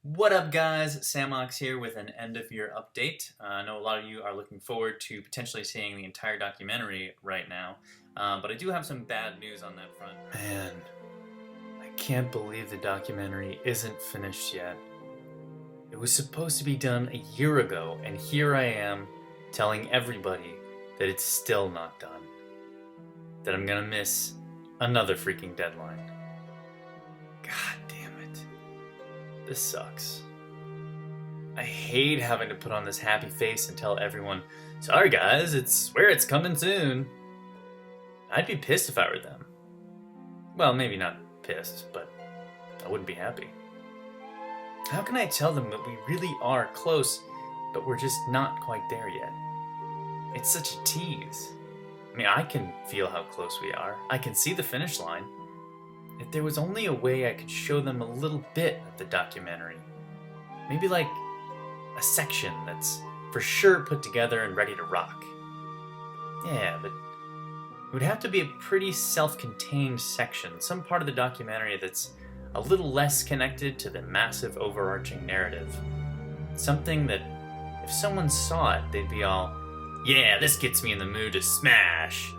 What up, guys? Samox here with an end-of-year update. I know a lot of you are looking forward to potentially seeing the entire documentary right now, but I do have some bad news on that front. Man, I can't believe the documentary isn't finished yet. It was supposed to be done a year ago, and here I am telling everybody that it's still not done. That I'm gonna miss another freaking deadline. God damn it. This sucks. I hate having to put on this happy face and tell everyone, sorry guys, it's coming soon. I'd be pissed if I were them. Well, maybe not pissed, but I wouldn't be happy. How can I tell them that we really are close, but we're just not quite there yet? It's such a tease. I mean, I can feel how close we are. I can see the finish line. If there was only a way I could show them a little bit of the documentary. Maybe like a section that's for sure put together and ready to rock. Yeah, but it would have to be a pretty self-contained section, some part of the documentary that's a little less connected to the massive overarching narrative. Something that if someone saw it, they'd be all, yeah, this gets me in the mood to smash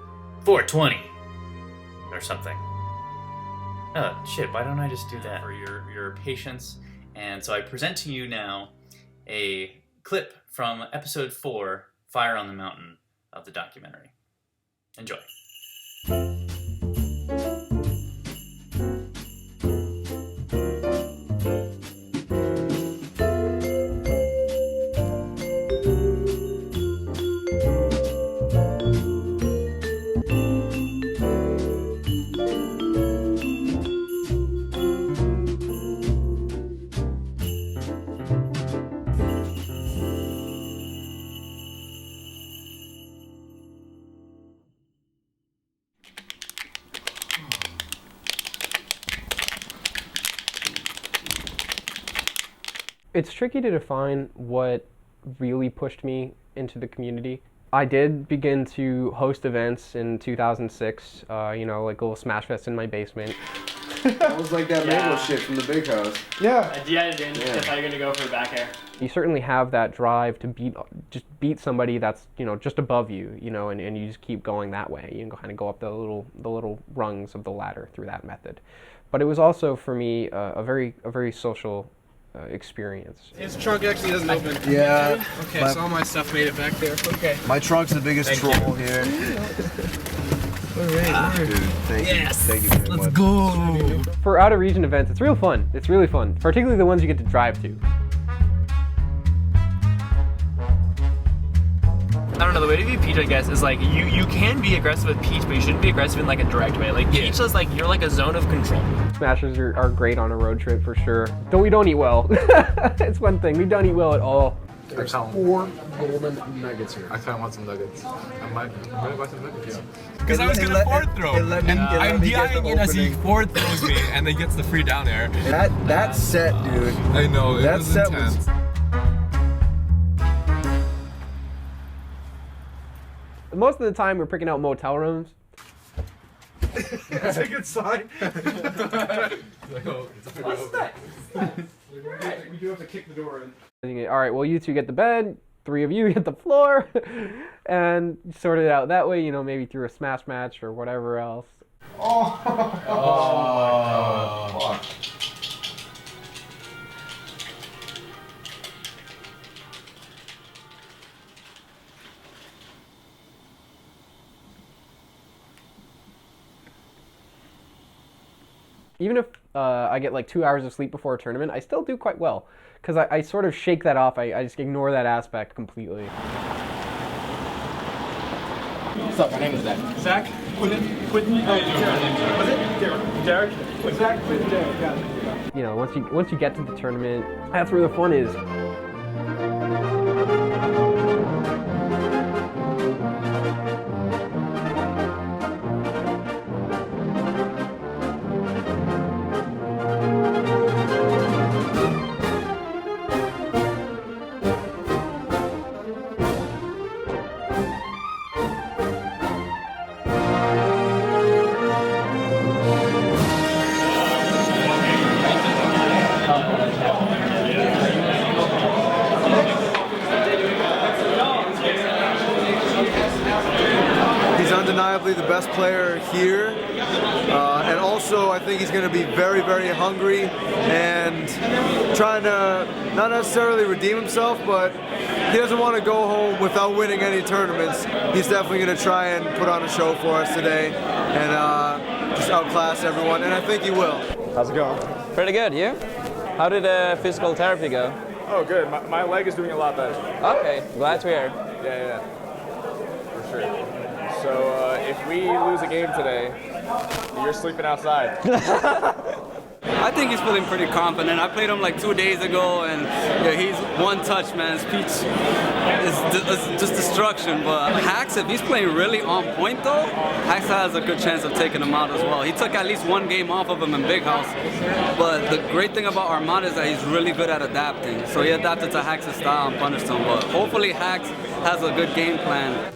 420 or something. Oh, shit, why don't I just do that? For your patience. And so I present to you now a clip from episode 4, Fire on the Mountain, of the documentary. Enjoy. It's tricky to define what really pushed me into the community. I did begin to host events in 2006, like a little Smash Fest in my basement. That was like that mango shit from the big house. Yeah. Yeah, I thought you were gonna go for the back air. You certainly have that drive to beat somebody that's, just above you, and you just keep going that way. You can kind of go up the little rungs of the ladder through that method. But it was also, for me, a very social experience. His trunk actually doesn't open. Yeah. Okay, so all my stuff made it back there. Okay. My trunk's the biggest troll here. Alright. Dude, thank you. Thank you very much. Let's go. For out-of-region events, it's real fun. It's really fun, particularly the ones you get to drive to. I don't know, the way to view Peach, I guess, is like you can be aggressive with Peach, but you shouldn't be aggressive in like a direct way. Like Peach is like you're like a zone of control. Smashers are great on a road trip for sure. We don't eat well. It's one thing. We don't eat well at all. There's 4 golden nuggets here. I kind of want some nuggets. I'm gonna buy some nuggets. Because I was gonna fourth throw, and I'm DIing it as he fourth throws me, and then gets the free down air. That set, dude. I know, it That was set intense. Most of the time, we're picking out motel rooms. That's a good sign. We do have to kick the door in. All right, well, you two get the bed, 3 of you get the floor, and sort it out that way, maybe through a smash match or whatever else. Fuck. Even if I get like 2 hours of sleep before a tournament, I still do quite well. Because I sort of shake that off. I just ignore that aspect completely. What's up? My name is Zach. Zach? Quentin? Derek. Was it? Derek? Zach, Quentin, Derek. Got it. Once you get to the tournament, that's where the fun is. undeniably the best player here. And also, I think he's going to be very, very hungry and trying to not necessarily redeem himself, but he doesn't want to go home without winning any tournaments. He's definitely going to try and put on a show for us today and just outclass everyone, and I think he will. How's it going? Pretty good, you? How did physical therapy go? Oh, good. My leg is doing a lot better. Okay, glad to hear. Yeah. For sure. So if we lose a game today, you're sleeping outside. I think he's feeling pretty confident. I played him like 2 days ago, and yeah, he's one touch, man. His speech is just destruction. But Hax, if he's playing really on point though, Hax has a good chance of taking him out as well. He took at least one game off of him in Big House. But the great thing about Armada is that he's really good at adapting. So he adapted to Hax's style and punished him. But hopefully Hax has a good game plan.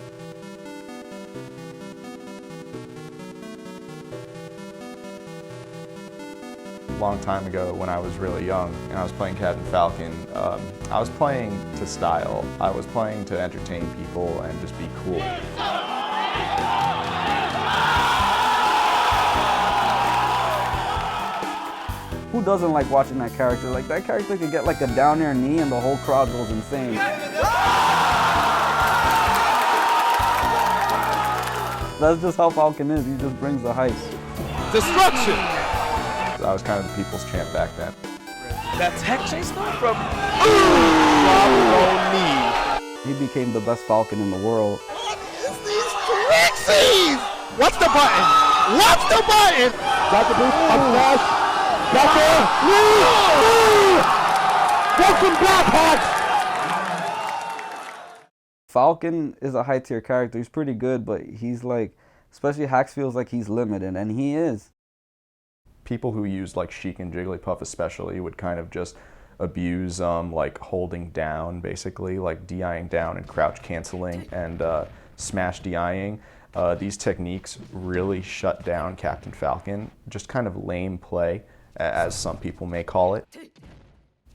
Long time ago when I was really young and I was playing Captain Falcon, I was playing to style. I was playing to entertain people and just be cool. Who doesn't like watching that character? Like, that character could get like a down air knee and the whole crowd goes insane. That's just how Falcon is. He just brings the heist. Destruction! I was kind of the people's champ back then. That tech chase though from He became the best Falcon in the world. What is these Pixies? What's the button? What's the button? Got the boost, up smash. Got there. Welcome back, Hax. Falcon is a high tier character. He's pretty good, but he's like, especially Hax feels like he's limited, and he is. People who used like Sheik and Jigglypuff especially would kind of just abuse like holding down, basically, like DIing down and crouch canceling and smash DIing. These techniques really shut down Captain Falcon, just kind of lame play, as some people may call it.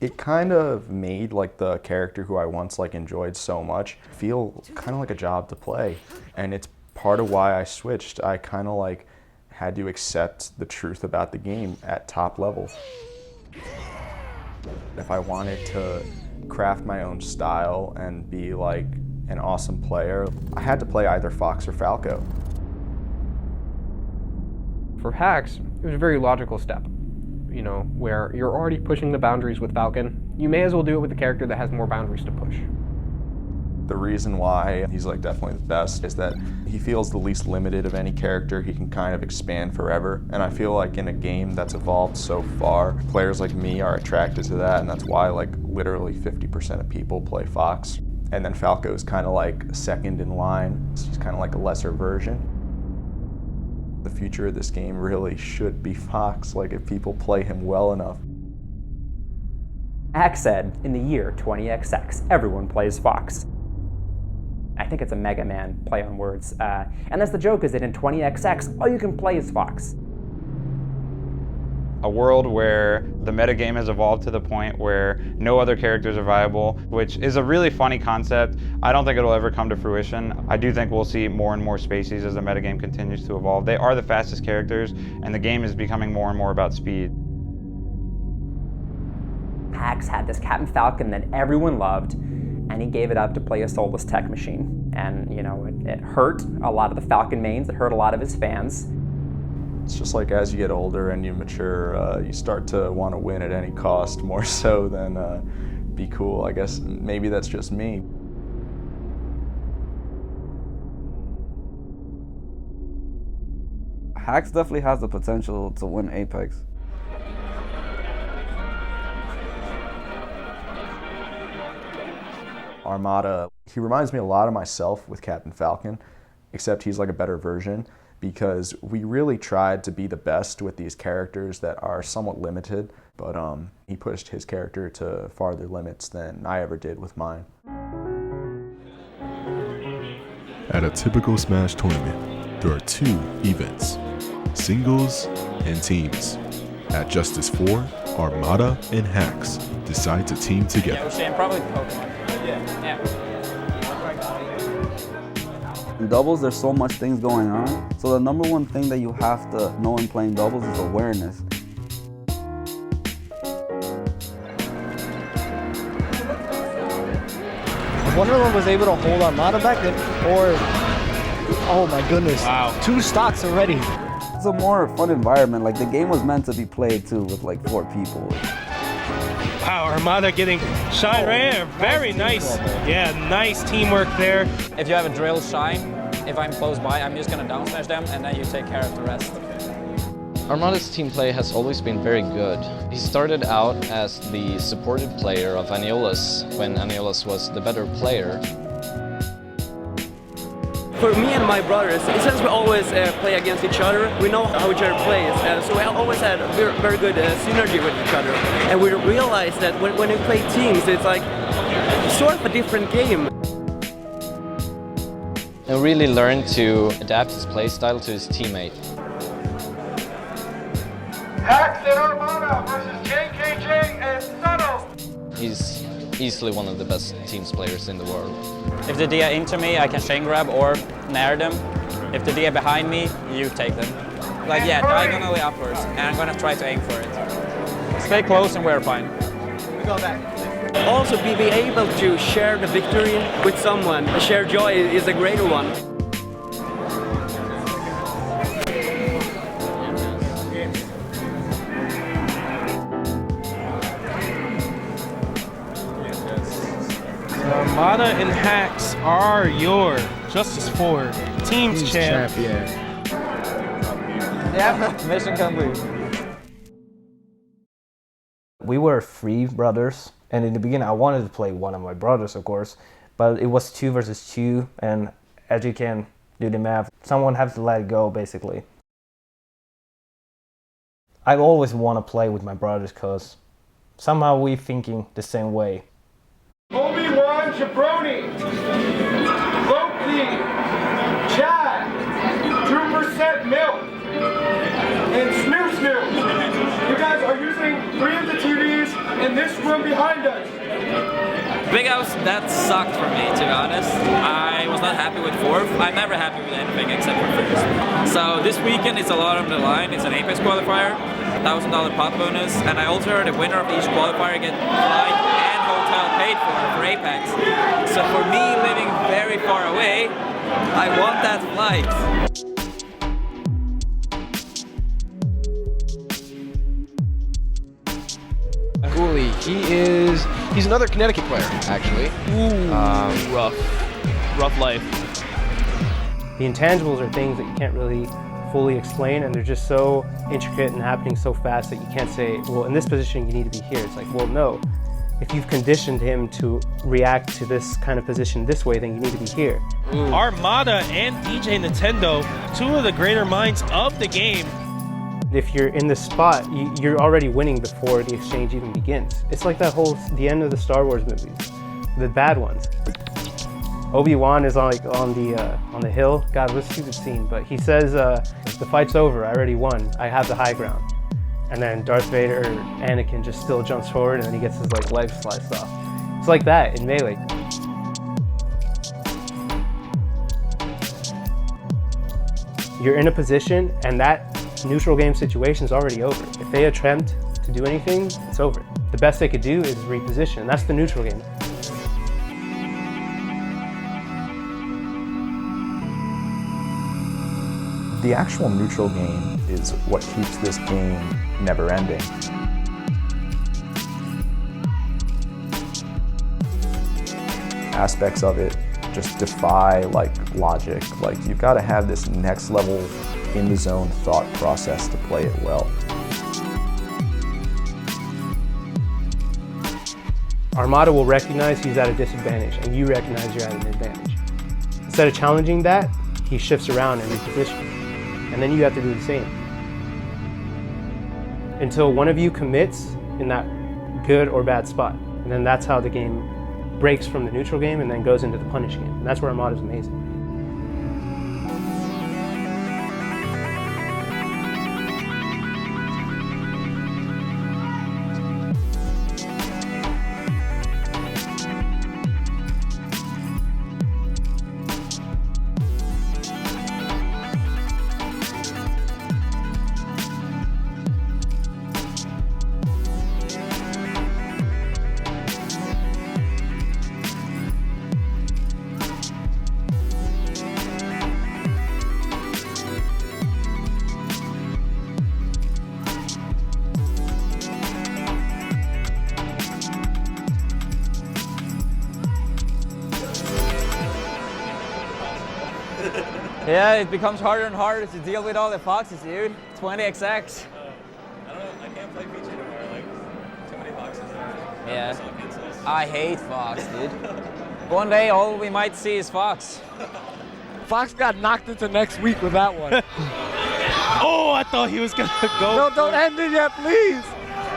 It kind of made like the character who I once like enjoyed so much feel kind of like a job to play, and it's part of why I switched. I kind of like had to accept the truth about the game at top level. If I wanted to craft my own style and be like an awesome player, I had to play either Fox or Falco. For Hax, it was a very logical step, you know, where you're already pushing the boundaries with Falcon. You may as well do it with a character that has more boundaries to push. The reason why he's like definitely the best is that he feels the least limited of any character. He can kind of expand forever, and I feel like in a game that's evolved so far, players like me are attracted to that, and that's why like literally 50% of people play Fox. And then Falco's kind of like second in line. He's kind of like a lesser version. The future of this game really should be Fox, like if people play him well enough. Hax said, in the year 20XX, everyone plays Fox. I think it's a Mega Man play on words. And that's the joke, is that in 20XX, all you can play is Fox. A world where the metagame has evolved to the point where no other characters are viable, which is a really funny concept. I don't think it'll ever come to fruition. I do think we'll see more and more species as the metagame continues to evolve. They are the fastest characters, and the game is becoming more and more about speed. Hax had this Captain Falcon that everyone loved, and he gave it up to play a soulless tech machine. And, you know, it hurt a lot of the Falcon mains, it hurt a lot of his fans. It's just like as you get older and you mature, you start to want to win at any cost more so than be cool. I guess maybe that's just me. Hax definitely has the potential to win Apex. Armada, he reminds me a lot of myself with Captain Falcon, except he's like a better version, because we really tried to be the best with these characters that are somewhat limited, but he pushed his character to farther limits than I ever did with mine. At a typical Smash tournament, there are two events, singles and teams. At Justice 4, Armada and Hax decide to team together. Yeah, Shane, probably Pokemon. Yeah. In doubles, there's so much things going on. So the number one thing that you have to know in playing doubles is awareness. Wonderland was able to hold Armada back then, or, oh my goodness. Wow. 2 stocks already. It's a more fun environment. Like, the game was meant to be played too with like 4 people. Wow, Armada getting shine right here. Very nice. Yeah, nice teamwork there. If you have a drill shine, if I'm close by, I'm just gonna down smash them and then you take care of the rest. Armada's team play has always been very good. He started out as the supported player of Aniolus when Aniolus was the better player. For me and my brothers, since we always play against each other, we know how each other plays, so we always had a very good synergy with each other. And we realized that when we play teams, it's like sort of a different game. And really learned to adapt his play style to his teammate. Hax and Armada versus JKJ and Samox. He's easily one of the best teams players in the world. If the dia into me, I can chain grab or nair them. If the dia behind me, you take them. Like, yeah, diagonally upwards, and I'm gonna try to aim for it. Stay close and we're fine. We go back. Also, be able to share the victory with someone. A shared joy is a greater one. Armada and Hax are your Justice 4 Teams champ. Yeah, mission complete. We were 3 brothers, and in the beginning I wanted to play one of my brothers, of course, but it was 2 versus 2, and as you can do the math, someone has to let it go, basically. I always want to play with my brothers because somehow we're thinking the same way. Obi-Wan Jabroni, Loki, Chad, 2% Milk, and Snoo Snoo. You guys are using 3 of the TVs in this room behind us. Big House, that sucked for me, to be honest. I was not happy with 4th. I'm never happy with anything except for 1st. So this weekend is a lot on the line. It's an Apex qualifier, $1,000 pot bonus, and I also heard the winner of each qualifier get flight and hotel paid for Apex. So for me, living very far away, I want that flight. Cooley, he's another Connecticut player, actually. Rough life. The intangibles are things that you can't really fully explain, and they're just so intricate and happening so fast that you can't say, well, in this position you need to be here. It's like, well, no. If you've conditioned him to react to this kind of position this way, then you need to be here. Armada and DJ Nintendo, 2 of the greater minds of the game. If you're in the spot, you're already winning before the exchange even begins. It's like the end of the Star Wars movies, the bad ones. Obi-Wan is on the hill. God, what a stupid scene. But he says, the fight's over, I already won. I have the high ground. And then Darth Vader or Anakin just still jumps forward and then he gets his leg sliced off. It's like that in Melee. You're in a position and that neutral game situation is already over. If they attempt to do anything, it's over. The best they could do is reposition. That's the neutral game. The actual neutral game is what keeps this game never ending. Aspects of it just defy logic. You've got to have this next level in the zone thought process to play it well. Armada will recognize he's at a disadvantage and you recognize you're at an advantage. Instead of challenging that, he shifts around and repositions. And then you have to do the same. Until one of you commits in that good or bad spot. And then that's how the game breaks from the neutral game and then goes into the punish game. And that's where Armada's amazing. Yeah, it becomes harder and harder to deal with all the foxes, dude. 20XX. I can't play Peach anymore. Like, too many foxes. Yeah. I hate Fox, dude. One day, all we might see is Fox. Fox got knocked into next week with that one. Oh, I thought he was gonna go. No, don't end it yet, please.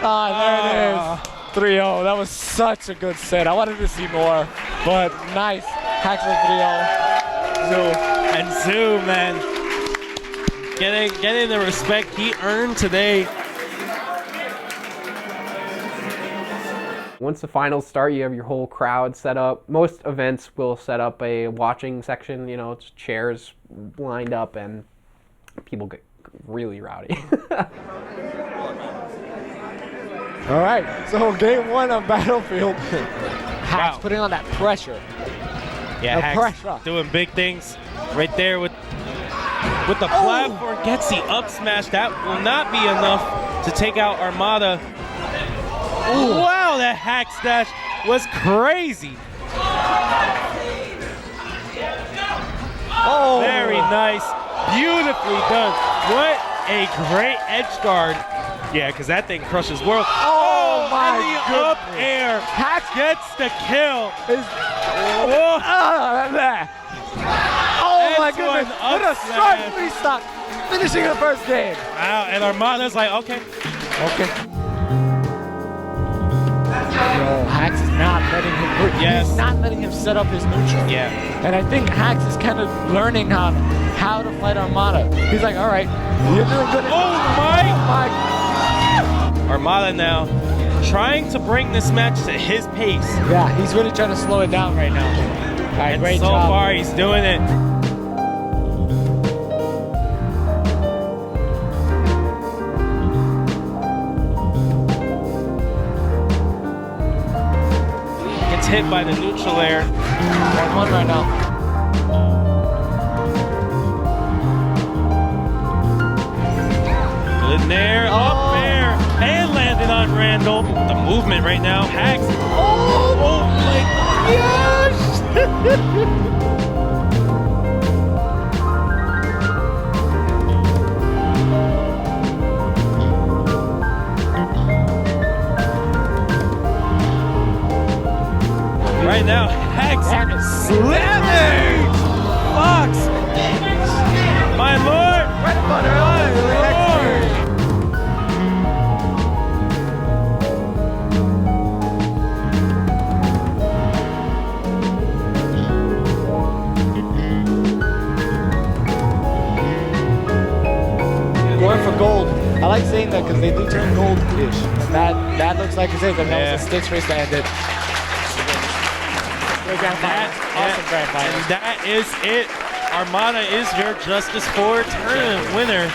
Ah, there it is. 3-0. That was such a good set. I wanted to see more, but nice. Hacks with 3-0. Zoo. And Zoo, man. Getting the respect he earned today. Once the finals start, you have your whole crowd set up. Most events will set up a watching section, you know, it's chairs lined up and people get really rowdy. All right, so game 1 of Battlefield. Hacks putting on that pressure. Yeah, the Hacks pressure. doing big things right there with the platform. Gets the up smash. That will not be enough to take out Armada. Ooh. Wow, that hack dash was crazy. Oh, very nice. Beautifully done. What a great edge guard. Yeah, because that thing crushes world. Oh my and the goodness. up air. Hack gets the kill. Oh my goodness. What a strike restart. Finishing the first game. Wow, and Armada's like, okay. No, Hacks is not letting him. Yes. He's not letting him set up his neutral. Yeah. And I think Hacks is kind of learning how to fight Armada. He's like, all right, you're doing good. Oh my! Armada now trying to bring this match to his pace. Yeah, he's really trying to slow it down right now. All right, and great so job. far he's doing it. Gets hit by the neutral air. 1-1 right now. Good there, up there, and landed on Randall. The movement right now, Hacks. Oh my gosh! Right now, Hacks slamming! Fox! My lord! My lord! Going for gold. I like saying that because they do turn gold-ish. And that looks like it is, and that was a sticks race to end it. Grand final. Awesome grand final. And that is it. Armada is your Justice 4 tournament winner.